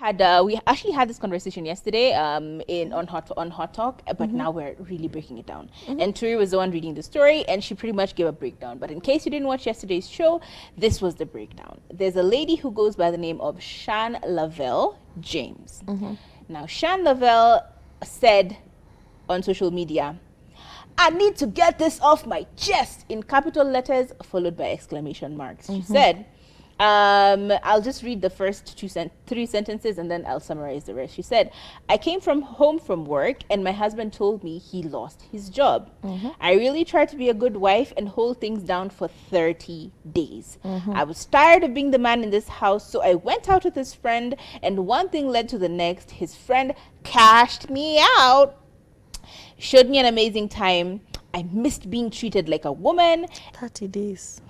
We actually had this conversation yesterday in on Hot Talk, but now we're really breaking it down. And Turi was the one reading the story, and she pretty much gave a breakdown. But in case you didn't watch yesterday's show, this was the breakdown. There's a lady who goes by the name of Shan Lavelle James. Now, Shan Lavelle said on social media, "I need to get this off my chest," in capital letters followed by exclamation marks. She said, I'll just read the first three sentences and then I'll summarize the rest. She said, "I came home from work and my husband told me he lost his job. I really tried to be a good wife and hold things down for 30 days. I was tired of being the man in this house, so I went out with his friend, and one thing led to the next. His friend cashed me out, showed me an amazing time. I missed being treated like a woman. 30 days.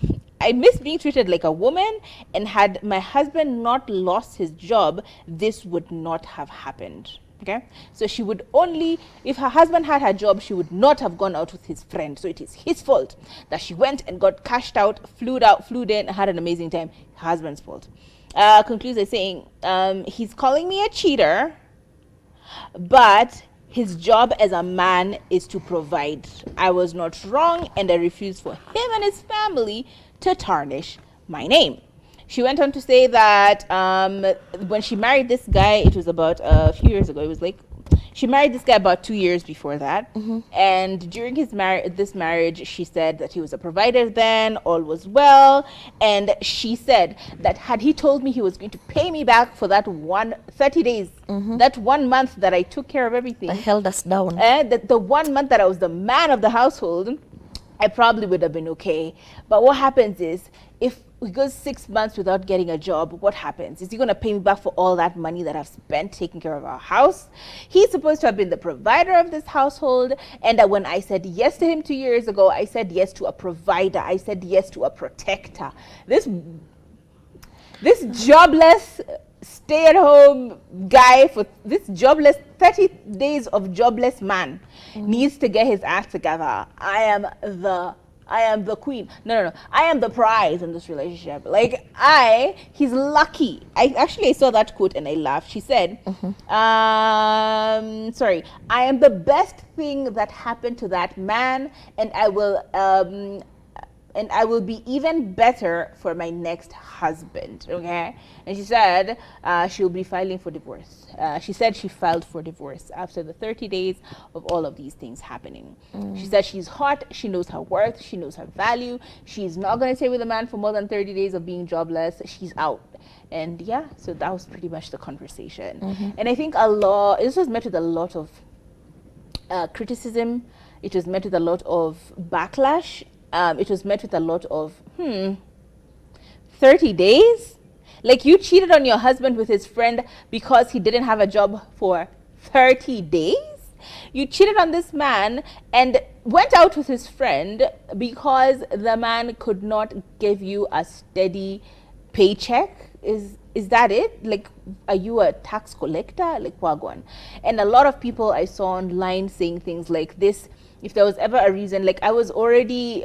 I missed being treated like a woman, and had my husband not lost his job, this would not have happened." Okay, so she would only, if her husband had her job, she would not have gone out with his friend. So it is his fault that she went and got cashed out, flew in, had an amazing time. Her husband's fault. Concludes by saying, "He's calling me a cheater, but his job as a man is to provide. I was not wrong, and I refuse for him and his family to tarnish my name." She went on to say that when she married this guy, it was about a few years ago. It was like she married this guy about 2 years before that. And during this marriage, she said that he was a provider then, all was well. And she said that had he told me he was going to pay me back for that 30 days, that 1 month that I took care of everything. I held us down. That the 1 month that I was the man of the household, I probably would have been okay. But what happens is, if he goes 6 months without getting a job, what happens? Is he going to pay me back for all that money that I've spent taking care of our house? He's supposed to have been the provider of this household. And when I said yes to him 2 years ago, I said yes to a provider. I said yes to a protector. This jobless stay-at-home guy, for this jobless 30 days of jobless man needs to get his act together. I am the queen. No. I am the prize in this relationship. He's lucky. I saw that quote and I laughed. She said, I am the best thing that happened to that man, and I will be even better for my next husband. Okay. And she said she'll be filing for divorce. She said she filed for divorce after the 30 days of all of these things happening. She said she's hot, she knows her worth, she knows her value. She's not going to stay with a man for more than 30 days of being jobless. She's out. And yeah, so that was pretty much the conversation. And I think this was met with a lot of criticism. It was met with a lot of backlash. It was met with a lot of 30 days? Like, you cheated on your husband with his friend because he didn't have a job for 30 days? You cheated on this man and went out with his friend because the man could not give you a steady paycheck? Is that it? Like, are you a tax collector? Like, wagwan. And a lot of people I saw online saying things like this. If there was ever a reason, like, I was already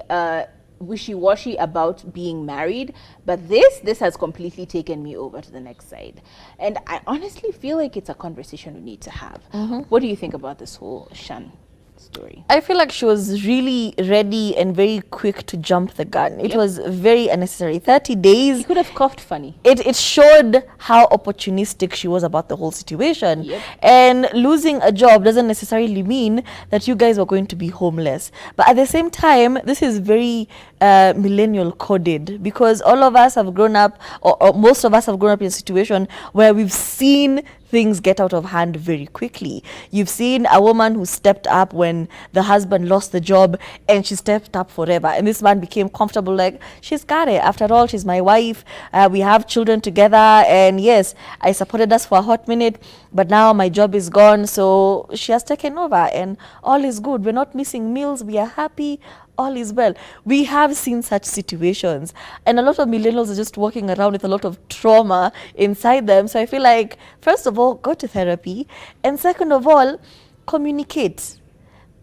wishy-washy about being married, but this has completely taken me over to the next side. And I honestly feel like it's a conversation we need to have. What do you think about this whole Shan story? I feel like she was really ready and very quick to jump the gun. It was very unnecessary. 30 days. He could have coughed funny. It showed how opportunistic she was about the whole situation. And losing a job doesn't necessarily mean that you guys were going to be homeless. But at the same time, this is very millennial coded, because all of us have grown up, or most of us have grown up in a situation where we've seen things get out of hand very quickly. You've seen a woman who stepped up when the husband lost the job, and she stepped up forever. And this man became comfortable, like, she's got it. After all, she's my wife. We have children together. And yes, I supported us for a hot minute, but now my job is gone. So she has taken over and all is good. We're not missing meals. We are happy. All is well. We have seen such situations, and a lot of millennials are just walking around with a lot of trauma inside them. So I feel like, first of all, go to therapy, and second of all, communicate.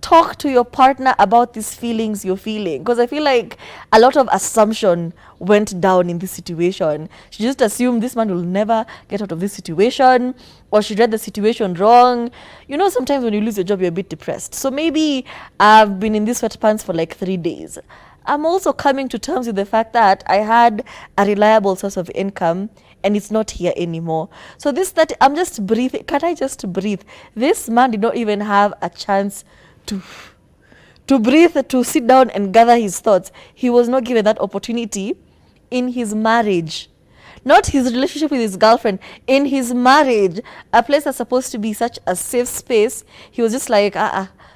talk to your partner about these feelings you're feeling, because I feel like a lot of assumption went down in this situation. She just assumed this man will never get out of this situation, or she read the situation wrong. You know, sometimes when you lose your job, you're a bit depressed. So maybe I've been in these sweatpants for like 3 days. I'm also coming to terms with the fact that I had a reliable source of income and it's not here anymore. So that I'm just breathing. Can I just breathe? This man did not even have a chance to breathe, to sit down and gather his thoughts. He was not given that opportunity in his marriage. Not his relationship with his girlfriend, in his marriage, a place that's supposed to be such a safe space. He was just like,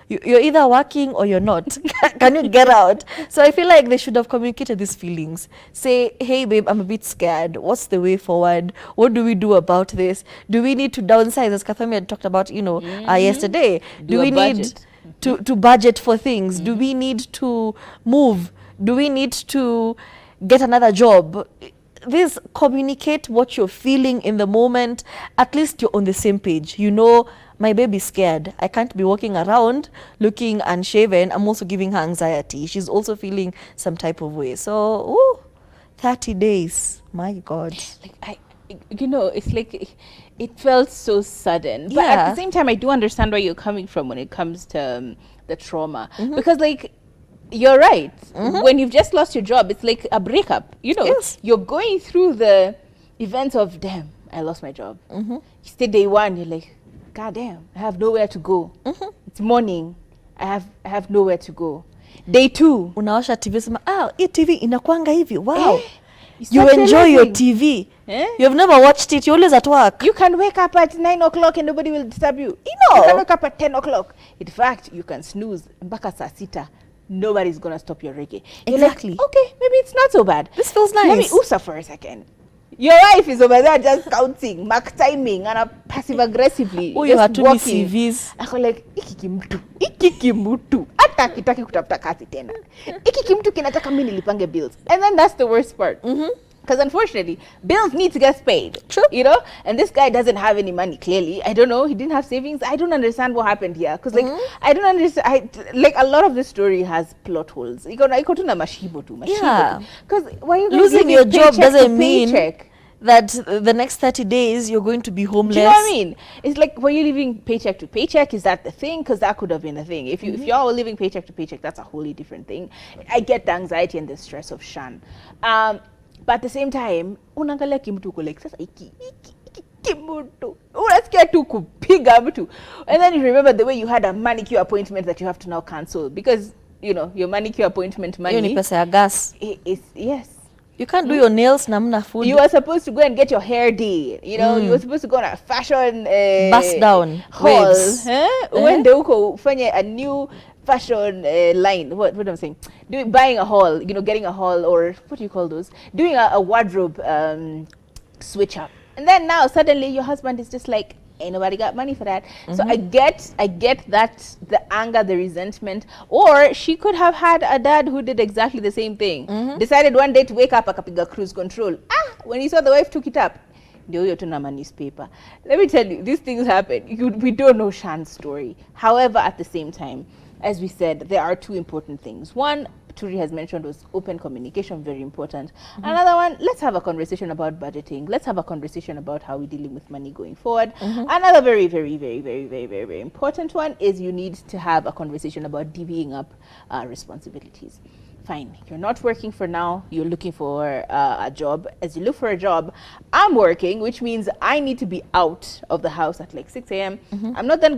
you're either working or you're not. Can you get out? So I feel like they should have communicated these feelings. Say, hey babe, I'm a bit scared. What's the way forward? What do we do about this? Do we need to downsize, as Kathami had talked about, yesterday? Do we need to budget for things? Do we need to move? Do we need to get another job? This, communicate what you're feeling in the moment. At least you're on the same page. You know, my baby's scared. I can't be walking around looking unshaven. I'm also giving her anxiety. She's also feeling some type of way. So, 30 days. My God. Like it's like it felt so sudden. But at the same time, I do understand where you're coming from when it comes to the trauma. Because like, you're right. When you've just lost your job, it's like a breakup. Yes. You're going through the events of, damn, I lost my job. You stay day one, you're like, God damn, I have nowhere to go. It's morning, I have nowhere to go. Day two, unawasha TV, sema, hii TV inakuanga hivi. Wow. You enjoy your TV. You've never watched it. You're always at work. You can wake up at 9 o'clock and nobody will disturb you. You can wake up at 10 o'clock. In fact, you can snooze mpaka saa sita. Nobody's gonna stop your reggae. Exactly. Like, okay, maybe it's not so bad. This feels nice. Let me usa for a second. Your wife is over there just counting, mark timing, and passive aggressively. Oh, you have to be CVs. Ako like, iki kimutu. Hata kitaki kutafuta kazi tena. Iki kimtu kinataka mimi nilipange bills. And then that's the worst part. Because unfortunately, bills need to get paid. True. And this guy doesn't have any money, clearly. I don't know. He didn't have savings. I don't understand what happened here. Because, like, I don't understand. Like, a lot of the story has plot holes. Yeah. Because why you losing your job doesn't mean that the next 30 days you're going to be homeless. Do you know what I mean? It's like, were you living paycheck to paycheck? Is that the thing? Because that could have been a thing. If y'all were living paycheck to paycheck, that's a wholly different thing. I get the anxiety and the stress of Shan. But at the same time, unangalia kimtu uko like, sasa iki kimutu. Unasikia tu kupiga mtu. And then you remember the way you had a manicure appointment that you have to now cancel. Because, your manicure appointment money. Hiyo ni pesa ya gas. Yes. You can't do your nails namna food. You were supposed to go and get your hair did. You were supposed to go on a fashion bust down haul. When they uko ufanye a new fashion line. What am I saying? Buying a haul, getting a haul, or what do you call those? Doing a wardrobe switch up. And then now suddenly your husband is just like, ain't nobody got money for that. So I get that, the anger, the resentment. Or she could have had a dad who did exactly the same thing. Decided one day to wake up, akapiga cruise control. When he saw the wife took it up, ndio tunama newspaper. Let me tell you, these things happen. We don't know Shan's story. However, at the same time, as we said, there are two important things. One, Turi has mentioned, was open communication, very important. Another one, let's have a conversation about budgeting. Let's have a conversation about how we're dealing with money going forward. Another very, very, very, very, very, very, very important one is you need to have a conversation about divvying up responsibilities. Fine, you're not working for now, you're looking for a job. As you look for a job, I'm working, which means I need to be out of the house at like 6 a.m. I'm not then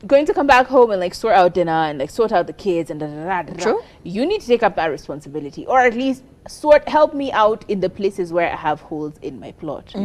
going to come back home and like sort out dinner and like sort out the kids and True. You need to take up that responsibility, or at least help me out in the places where I have holes in my plot.